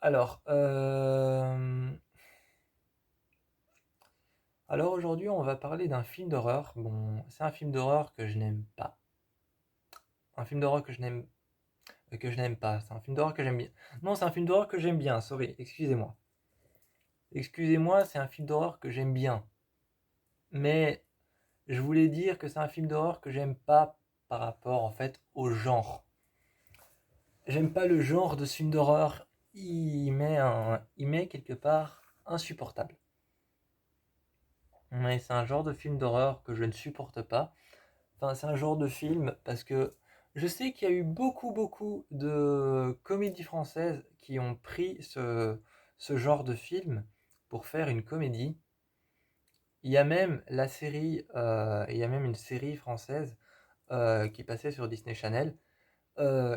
Alors, alors aujourd'hui, on va parler d'un film d'horreur. Bon, c'est un film d'horreur que je n'aime pas. Un film d'horreur que je n'aime pas. C'est un film d'horreur que j'aime bien. Non, c'est un film d'horreur que j'aime bien. Sorry, excusez-moi. Excusez-moi, c'est un film d'horreur que j'aime bien. Mais je voulais dire que c'est un film d'horreur que j'aime pas par rapport en fait au genre. J'aime pas le genre de ce film d'horreur. Il m'est quelque part insupportable. Mais c'est un genre de film d'horreur que je ne supporte pas. Enfin, c'est un genre de film parce que je sais qu'il y a eu beaucoup de comédies françaises qui ont pris ce genre de film pour faire une comédie. Il y a même il y a même une série française qui passait sur Disney Channel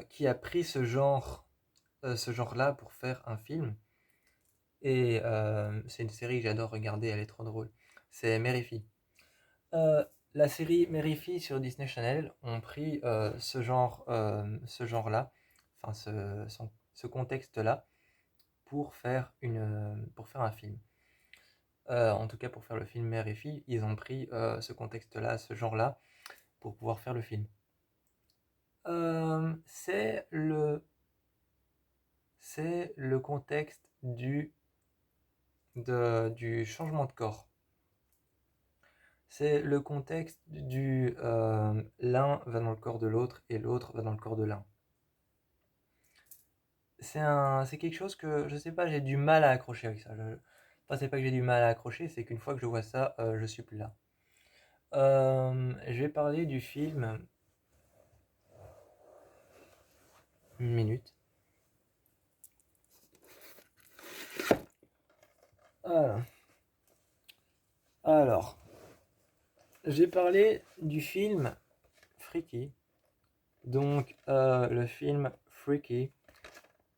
qui a pris ce genre-là pour faire un film. Et c'est une série que j'adore regarder, elle est trop drôle. C'est Mère et Fille. Euh, la série Mère et Fille sur Disney Channel ont pris ce genre-là, enfin ce contexte-là, pour faire un film. En tout cas, pour faire le film Mère et Fille, ils ont pris ce contexte-là, ce genre-là, pour pouvoir faire le film. Euh, c'est le, c'est le contexte du changement de corps. C'est le contexte du l'un va dans le corps de l'autre et l'autre va dans le corps de l'un. C'est quelque chose que, je sais pas, j'ai du mal à accrocher avec ça. Enfin, c'est pas que j'ai du mal à accrocher, c'est qu'une fois que je vois ça, je suis plus là. Je vais parler du film. Une minute. Voilà. Alors, j'ai parlé du film Freaky. Donc, le film Freaky.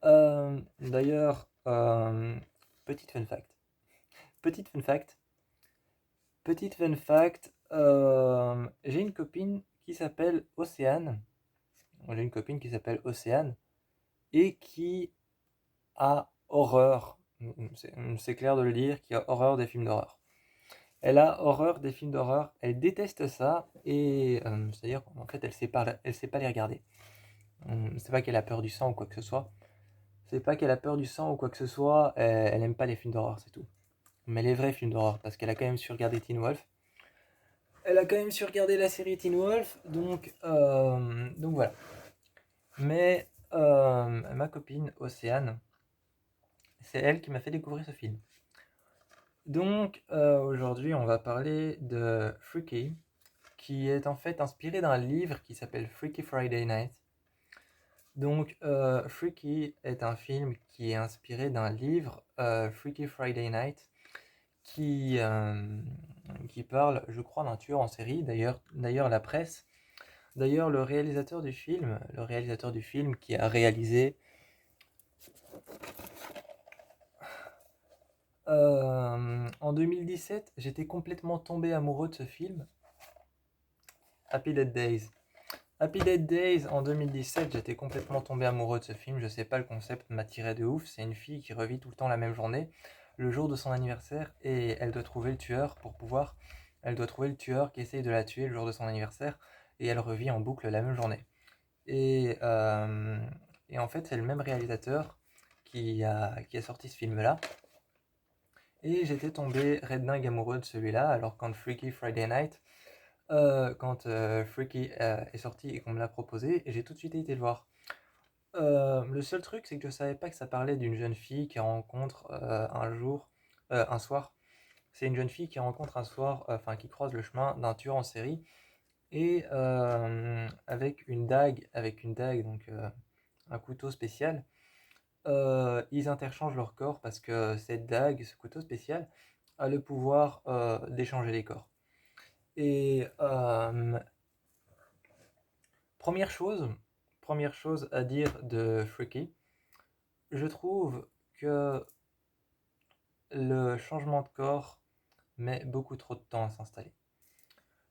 D'ailleurs, petite fun fact. Petite fun fact. Petite fun fact. J'ai une copine qui s'appelle Océane. J'ai une copine qui s'appelle Océane et qui a horreur, c'est clair de le dire, qui a horreur des films d'horreur. Elle a horreur des films d'horreur, elle déteste ça et c'est-à-dire en fait elle sait pas les regarder. C'est pas qu'elle a peur du sang ou quoi que ce soit. C'est pas qu'elle a peur du sang ou quoi que ce soit, elle aime pas les films d'horreur, c'est tout. Mais les vrais films d'horreur, parce qu'elle a quand même su regarder Teen Wolf. Elle a quand même su regarder la série Teen Wolf, donc voilà. Mais ma copine Océane, c'est elle qui m'a fait découvrir ce film. Donc aujourd'hui, on va parler de Freaky, qui est en fait inspiré d'un livre qui s'appelle Freaky Friday Night. Donc Freaky est un film qui est inspiré d'un livre, Freaky Friday Night, qui, euh, qui parle, je crois, d'un tueur en série. D'ailleurs, la presse, d'ailleurs, le réalisateur du film qui a réalisé en 2017, j'étais complètement tombé amoureux de ce film, Happy Dead Days. Happy Dead Days en 2017, j'étais complètement tombé amoureux de ce film. Je sais pas, le concept m'attirait de ouf. C'est une fille qui revit tout le temps la même journée, le jour de son anniversaire, et elle doit trouver le tueur pour pouvoir. Elle doit trouver le tueur qui essaye de la tuer le jour de son anniversaire, et elle revit en boucle la même journée. Et, euh, et en fait, c'est le même réalisateur qui a sorti ce film-là. Et j'étais tombé redingue amoureux de celui-là, alors quand Freaky Friday Night, quand Freaky est sorti et qu'on me l'a proposé, j'ai tout de suite été le voir. Le seul truc, c'est que je savais pas que ça parlait d'une jeune fille qui rencontre un soir. C'est une jeune fille qui rencontre un soir, enfin qui croise le chemin d'un tueur en série et avec une dague, donc un couteau spécial. Ils interchangent leur corps parce que cette dague, ce couteau spécial, a le pouvoir d'échanger les corps. Et première chose, première chose à dire de Freaky, je trouve que le changement de corps met beaucoup trop de temps à s'installer.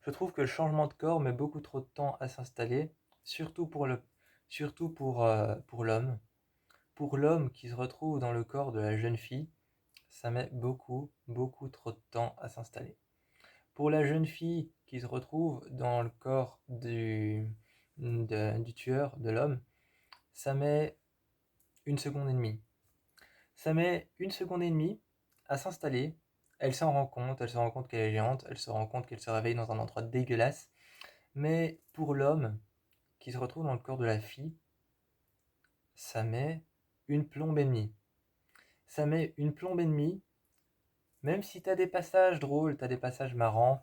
Je trouve que le changement de corps met beaucoup trop de temps à s'installer, surtout pour l'homme. pour l'homme qui se retrouve dans le corps de la jeune fille, ça met beaucoup, beaucoup trop de temps à s'installer. Pour la jeune fille qui se retrouve dans le corps du tueur, de l'homme, ça met 1 seconde et demie. Ça met 1 seconde et demie à s'installer. Elle s'en rend compte qu'elle est géante, elle se rend compte qu'elle se réveille dans un endroit dégueulasse. Mais pour l'homme qui se retrouve dans le corps de la fille, ça met 1 plombe et demie. Ça met 1 plombe et demie, même si t'as des passages drôles, t'as des passages marrants,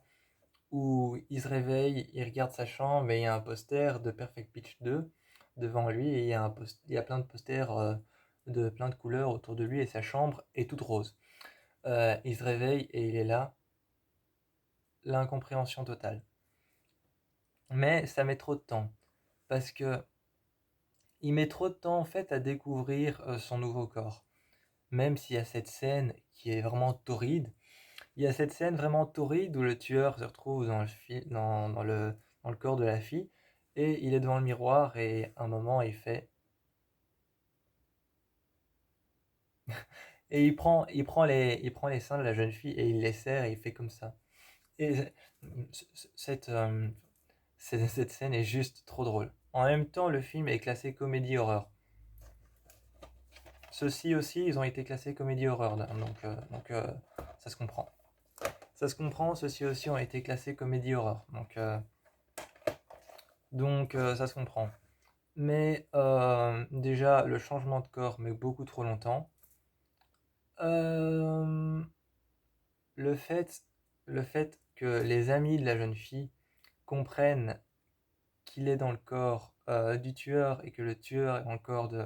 où il se réveille, il regarde sa chambre et il y a un poster de Perfect Pitch 2 devant lui et il y a plein de posters de plein de couleurs autour de lui et sa chambre est toute rose. Il se réveille et il est là, l'incompréhension totale. Mais ça met trop de temps parce que il met trop de temps en fait à découvrir son nouveau corps. Même s'il y a cette scène qui est vraiment torride, il y a cette scène vraiment torride où le tueur se retrouve dans le corps de la fille et il est devant le miroir et à un moment il fait et il prend les seins de la jeune fille et il les serre et il fait comme ça. Et cette, euh, cette scène est juste trop drôle. En même temps, le film est classé comédie horreur. Ceux-ci aussi, ils ont été classés comédie horreur, donc ça se comprend. Ça se comprend, ceux-ci aussi ont été classés comédie horreur, donc ça se comprend. Mais déjà, le changement de corps met beaucoup trop longtemps. Euh, le fait, le fait que les amis de la jeune fille comprennent qu'il est dans le corps du tueur et que le tueur est dans le corps de...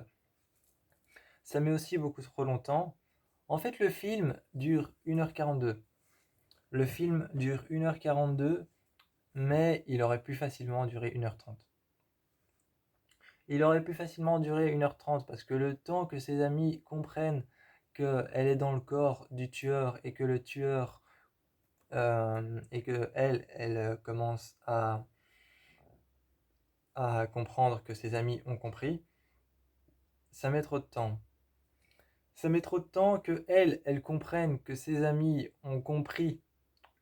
Ça met aussi beaucoup trop longtemps. En fait, le film dure 1h42. Le film dure 1h42, mais il aurait pu facilement durer 1h30. Il aurait pu facilement durer 1h30 parce que le temps que ses amis comprennent qu'elle est dans le corps du tueur et que le tueur et que elle commence à comprendre que ses amis ont compris, ça met trop de temps. Ça met trop de temps que elle comprenne que ses amis ont compris,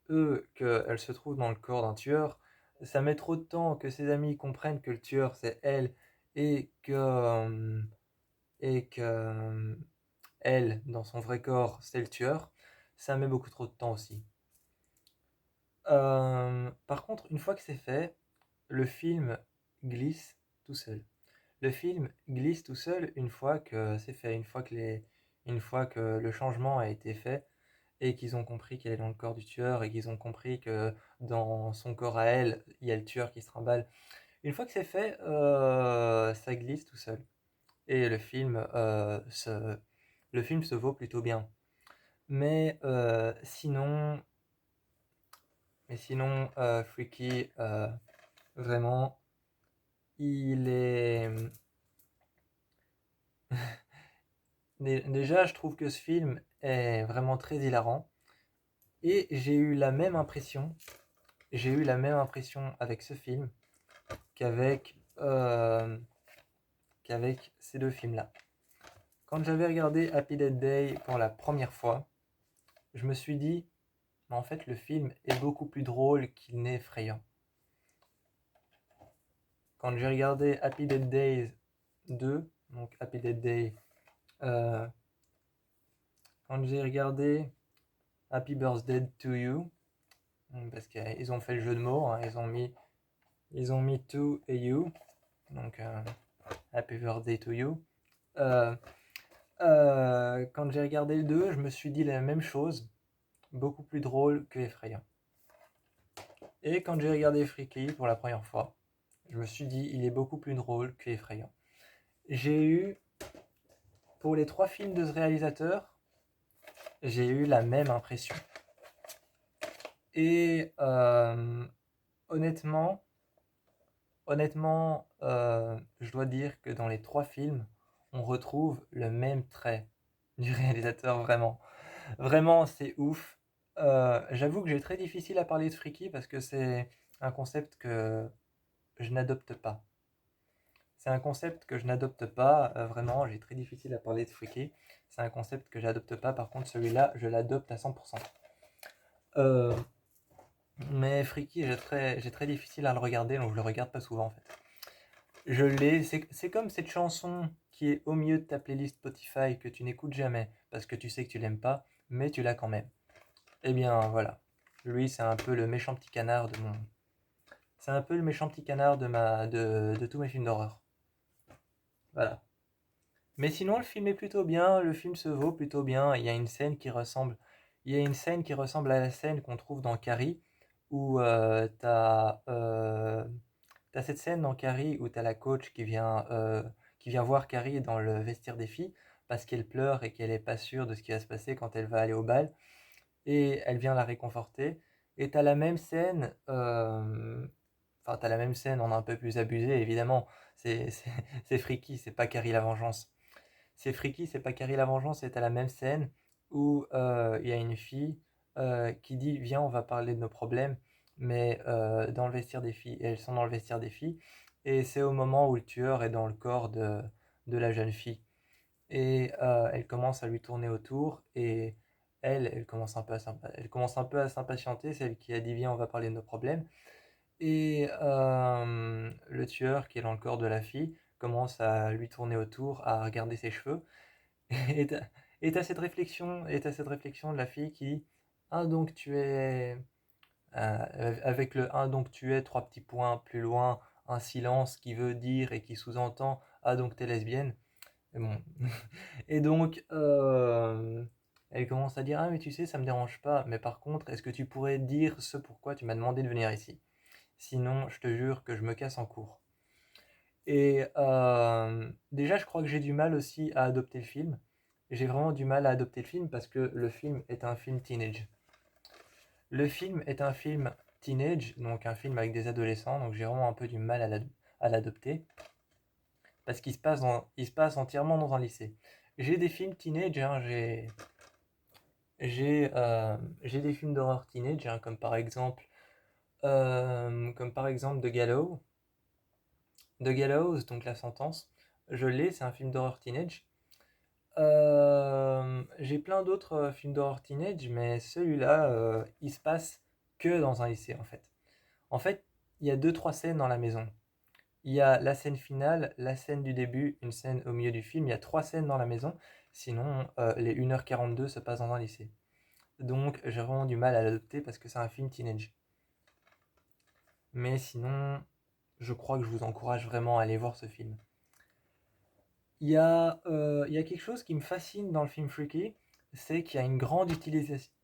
eux, qu'elle se trouve dans le corps d'un tueur. Ça met trop de temps que ses amis comprennent que le tueur c'est elle et que elle, dans son vrai corps, c'est le tueur. Ça met beaucoup trop de temps aussi. Par contre, une fois que c'est fait, le film glisse tout seul. Le film glisse tout seul une fois que c'est fait, une fois que le changement a été fait et qu'ils ont compris qu'elle est dans le corps du tueur et qu'ils ont compris que dans son corps à elle, il y a le tueur qui se trimballe. Une fois que c'est fait, ça glisse tout seul. Et le film se vaut plutôt bien. Mais sinon, Freaky, vraiment, il est... Déjà, je trouve que ce film est vraiment très hilarant. Et j'ai eu la même impression avec ce film qu'avec qu'avec ces deux films-là. Quand j'avais regardé Happy Death Day pour la première fois, je me suis dit, mais en fait, le film est beaucoup plus drôle qu'il n'est effrayant. Quand j'ai regardé Happy Death Days 2, donc Happy Death Day, euh, quand j'ai regardé Happy Birthday to You, parce qu'ils ont fait le jeu de mots, hein, ils ont mis to et you, donc Happy Birthday to You. Euh, quand j'ai regardé le 2, je me suis dit la même chose, beaucoup plus drôle que effrayant. Et quand j'ai regardé Freaky pour la première fois, je me suis dit il est beaucoup plus drôle que effrayant. J'ai eu, pour les 3 films de ce réalisateur, j'ai eu la même impression. Et honnêtement, je dois dire que dans les 3 films, on retrouve le même trait du réalisateur, vraiment. Vraiment, c'est ouf. J'avoue que j'ai très difficile à parler de Freaky parce que c'est un concept que je n'adopte pas. C'est un concept que je n'adopte pas, vraiment, j'ai très difficile à parler de Freaky. C'est un concept que j'adopte pas, par contre celui-là, je l'adopte à 100%. Euh, mais Freaky, j'ai très difficile à le regarder, donc je le regarde pas souvent en fait. C'est comme cette chanson qui est au milieu de ta playlist Spotify que tu n'écoutes jamais parce que tu sais que tu l'aimes pas, mais tu l'as quand même. Eh bien voilà, lui c'est un peu le méchant petit canard de mon, c'est un peu le méchant petit canard de tous mes films d'horreur. Voilà. Mais sinon le film est plutôt bien, le film se vaut plutôt bien. Il y a une scène qui ressemble à la scène qu'on trouve dans Carrie où t'as cette scène dans Carrie où t'as la coach qui vient voir Carrie dans le vestiaire des filles parce qu'elle pleure et qu'elle est pas sûre de ce qui va se passer quand elle va aller au bal. Et elle vient la réconforter. Et t'as la même scène, enfin t'as la même scène, on a un peu plus abusé évidemment. C'est c'est- c'est Freaky, c'est pas Carrie la vengeance. C'est Freaky, c'est pas Carrie la vengeance, c'est à la même scène où il y a une fille qui dit viens on va parler de nos problèmes, mais dans le vestiaire des filles. Et elles sont dans le vestiaire des filles. Et c'est au moment où le tueur est dans le corps de la jeune fille. Et elle commence à lui tourner autour et elle commence un peu elle commence un peu à s'impatienter, celle qui a dit viens on va parler de nos problèmes. Et le tueur qui est dans le corps de la fille commence à lui tourner autour, à regarder ses cheveux. Et t'as et t'as cette réflexion de la fille qui dit ah donc tu es avec le ah donc tu es trois petits points plus loin, un silence qui veut dire et qui sous-entend ah donc t'es lesbienne. Et bon. Et donc elle commence à dire ah mais tu sais ça me dérange pas mais par contre est-ce que tu pourrais dire ce pourquoi tu m'as demandé de venir ici? Sinon je te jure que je me casse en cours. Et déjà, je crois que j'ai du mal aussi à adopter le film. J'ai vraiment du mal à adopter le film parce que le film est un film teenage. Le film est un film teenage, donc un film avec des adolescents, donc j'ai vraiment un peu du mal à l'adopter parce il se passe entièrement dans un lycée. J'ai des films teenage, hein, j'ai des films d'horreur teenage, hein, comme par exemple The Gallows. The Gallows, donc La Sentence. Je l'ai, c'est un film d'horreur teenage. J'ai plein d'autres films d'horreur teenage, mais celui-là, il se passe que dans un lycée en fait. En fait, il y a deux, trois scènes dans la maison. Il y a la scène finale, la scène du début, une scène au milieu du film. Il y a trois scènes dans la maison. Sinon, les 1h42 se passent dans un lycée. Donc, j'ai vraiment du mal à l'adopter parce que c'est un film teenage. Mais sinon, je crois que je vous encourage vraiment à aller voir ce film. Il y a quelque chose qui me fascine dans le film Freaky, c'est qu'il y a il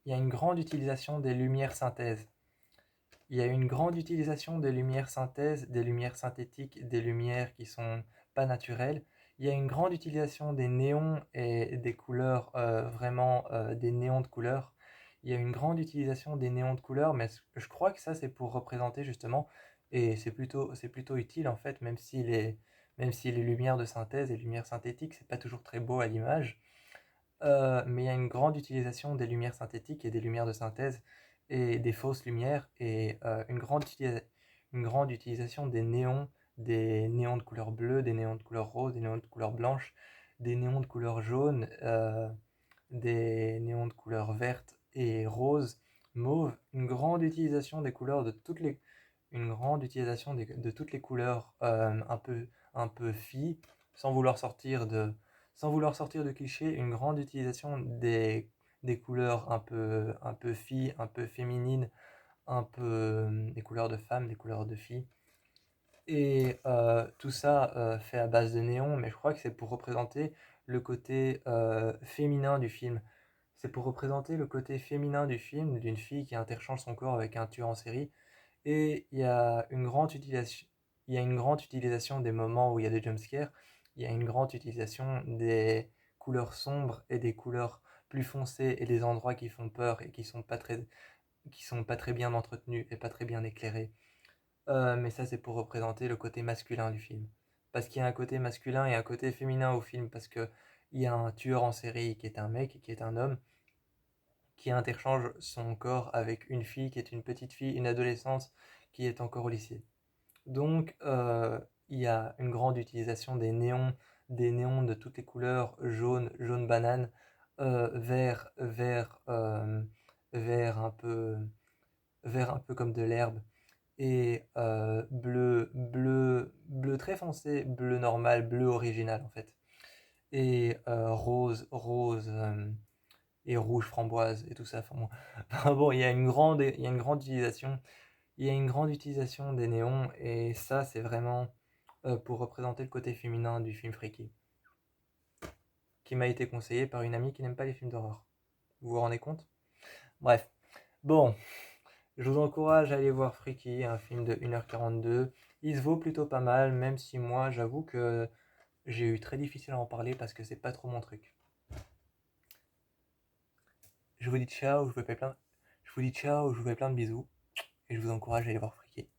y a une grande utilisation des lumières synthèses. Il y a une grande utilisation des lumières synthèses, des lumières synthétiques, des lumières qui sont pas naturelles. Il y a une grande utilisation des néons et des couleurs, vraiment des néons de couleurs. Il y a une grande utilisation des néons de couleurs, mais je crois que ça c'est pour représenter justement, et c'est plutôt utile en fait, même si les lumières de synthèse et les lumières synthétiques, c'est pas toujours très beau à l'image. Mais il y a une grande utilisation des lumières synthétiques et des lumières de synthèse et des fausses lumières et une grande utilisation des néons de couleur bleue, des néons de couleur rose, des néons de couleur blanche, des néons de couleur jaune, des néons de couleur verte et rose, mauve, une grande utilisation des couleurs de une grande utilisation de toutes les couleurs un peu filles, sans vouloir sortir sans vouloir sortir de clichés, une grande utilisation des couleurs un peu filles, un peu féminines, un peu des couleurs de femmes, des couleurs de filles. Et tout ça fait à base de néon, mais je crois que c'est pour représenter le côté féminin du film. C'est pour représenter le côté féminin du film, d'une fille qui interchange son corps avec un tueur en série. Et il y a une grande utilisation des moments où il y a des jumpscares. Il y a une grande utilisation des couleurs sombres et des couleurs plus foncées et des endroits qui font peur et qui sont pas très bien entretenus et pas très bien éclairés. Mais ça, c'est pour représenter le côté masculin du film. Parce qu'il y a un côté masculin et un côté féminin au film, parce que il y a un tueur en série qui est un mec, qui est un homme, qui interchange son corps avec une fille qui est une petite fille, une adolescente qui est encore au lycée. Donc, il y a une grande utilisation des néons de toutes les couleurs, jaune banane, vert vert un peu comme de l'herbe, et bleu très foncé, bleu normal, bleu original en fait, et rose et rouge framboise et tout ça. Enfin, bon, enfin, bon, il y a une grande utilisation, il y a une grande utilisation des néons, et ça c'est vraiment pour représenter le côté féminin du film Freaky, qui m'a été conseillé par une amie qui n'aime pas les films d'horreur. Vous vous rendez compte? Bref, bon, je vous encourage à aller voir Freaky, un film de 1h42. Il se vaut plutôt pas mal, même si moi j'avoue que j'ai eu très difficile à en parler parce que c'est pas trop mon truc. Je vous dis ciao, je vous fais plein de bisous, et je vous encourage à aller voir Freaky.